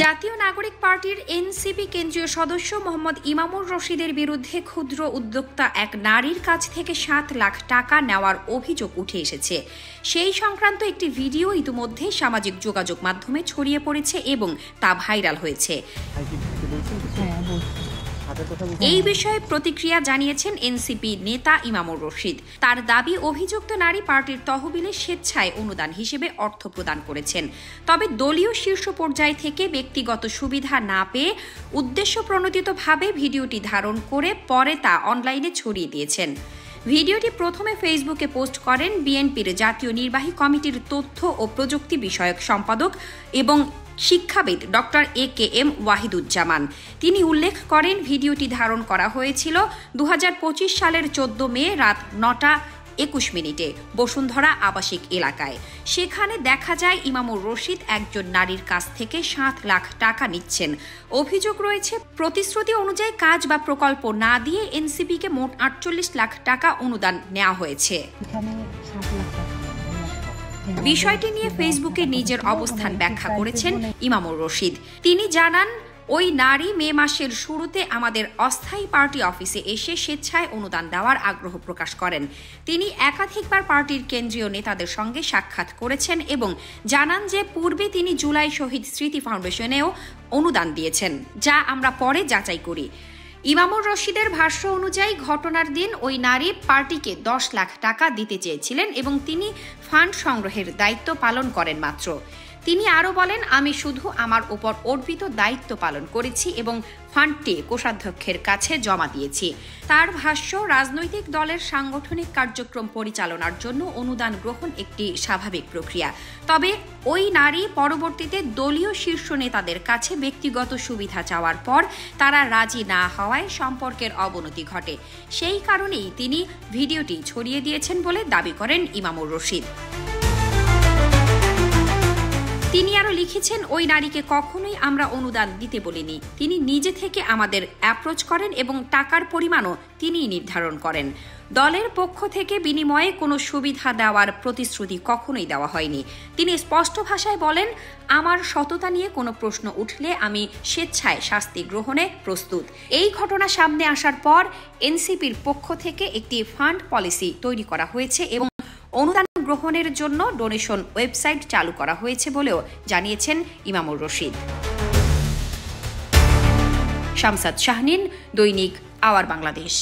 জাতীয় নাগরিক পার্টির এনসিপি কেন্দ্রীয় সদস্য মোহাম্মদ ইমামুর রশিদের বিরুদ্ধে ক্ষুদ্র উদ্যোক্তা এক নারীর কাছ থেকে 7 লাখ টাকা নেওয়ার অভিযোগ উঠে এসেছে। সেই সংক্রান্ত একটি ভিডিও ইতিমধ্যে সামাজিক যোগাযোগ মাধ্যমে ছড়িয়ে পড়েছে এবং তা ভাইরাল হয়েছে। এই বিষয়ে প্রতিক্রিয়া জানিয়েছেন এনসিপি নেতা ইমামুর রশিদ। তার দাবি, অভিযুক্ত নারী পার্টির তহবিলে স্বেচ্ছায় অনুদান হিসেবে অর্থ প্রদান করেছেন। তবে দলীয় শীর্ষ পর্যায় থেকে ব্যক্তিগত সুবিধা না পেয়ে উদ্দেশ্যপ্রণোদিতভাবে ভিডিওটি ধারণ করে পরে তা অনলাইনে ছড়িয়ে দিয়েছেন। ভিডিওটি প্রথমে ফেসবুকে পোস্ট করেন বিএনপির জাতীয় নির্বাহী কমিটির তথ্য ও প্রযুক্তি বিষয়ক সম্পাদক এবং শিক্ষাবিদ ডক্টর AKM ওয়াহিদুজ্জামান। তিনি উল্লেখ করেন, ভিডিওটি ধারণ করা হয়েছিল 2025 সালের 14 মে রাত 9:21 বসুন্ধরা আবাসিক এলাকায়। সেখানে দেখা যায় ইমামুর রশিদ একজন নারীর কাছ থেকে 7 লাখ টাকা নিচ্ছেন। অভিযোগ রয়েছে, প্রতিশ্রুতি অনুযায়ী কাজ বা প্রকল্প না দিয়ে এনসিপিকে মোট 48 লাখ টাকা অনুদান নেওয়া হয়েছে। বিষয়টি নিয়ে ফেসবুকে নিজের অবস্থান ব্যাখ্যা করেছেন ইমামুর রশিদ। তিনি জানান, ওই নারী মে মাসের শুরুতে আমাদের অস্থায়ী পার্টি অফিসে এসে স্বেচ্ছায় অনুদান দেওয়ার আগ্রহ প্রকাশ করেন। তিনি একাধিকবার পার্টির কেন্দ্রীয় নেতাদের সঙ্গে সাক্ষাৎ করেছেন এবং জানান যে পূর্বে তিনি জুলাই শহীদ স্মৃতি ফাউন্ডেশনেও অনুদান দিয়েছেন, যা আমরা পরে যাচাই করি। ইমামুর রশিদের ভাষ্য অনুযায়ী ঘটনার দিন ওই নারী পার্টিকে 10 লাখ টাকা দিতে চেয়েছিলেন এবং তিনি ফান্ড সংগ্রহের দায়িত্ব পালন করেন মাত্র। তিনি আরও বলেন, আমি শুধু আমার উপর অর্পিত দায়িত্ব পালন করেছি এবং ফান্ডটি কোষাধ্যক্ষের কাছে জমা দিয়েছি। তার ভাষ্য, রাজনৈতিক দলের সাংগঠনিক কার্যক্রম পরিচালনার জন্য অনুদান গ্রহণ একটি স্বাভাবিক প্রক্রিয়া। তবে ওই নারী পরবর্তীতে দলীয় শীর্ষ নেতাদের কাছে ব্যক্তিগত সুবিধা চাওয়ার পর তারা রাজি না হওয়ায় সম্পর্কের অবনতি ঘটে। সেই কারণেই তিনি ভিডিওটি ছড়িয়ে দিয়েছেন বলে দাবি করেন ইমামুর রশিদ। তিনি আরও লিখেছেন, ওই নারীকে কখনোই আমরা অনুদান দিতে বলিনি। তিনি নিজে থেকে আমাদের অ্যাপ্রোচ করেন এবং টাকার পরিমাণও তিনিই নির্ধারণ করেন। দলের পক্ষ থেকে বিনিময়ে কোনো সুবিধা দেওয়ার প্রতিশ্রুতি কখনোই দেওয়া হয়নি। তিনি স্পষ্ট ভাষায় বলেন, আমার সততা নিয়ে কোনো প্রশ্ন উঠলে আমি স্বেচ্ছায় শাস্তি গ্রহণে প্রস্তুত। এই ঘটনা সামনে আসার পর এনসিপির পক্ষ থেকে একটি ফান্ড পলিসি তৈরি করা হয়েছে এবং অনুদান গ্রহণের জন্য ডোনেশন ওয়েবসাইট চালু করা হয়েছে বলেও জানিয়েছেন ইমামুর রশিদ। শামসাদ শাহনীন, দৈনিক আওয়ার বাংলাদেশ।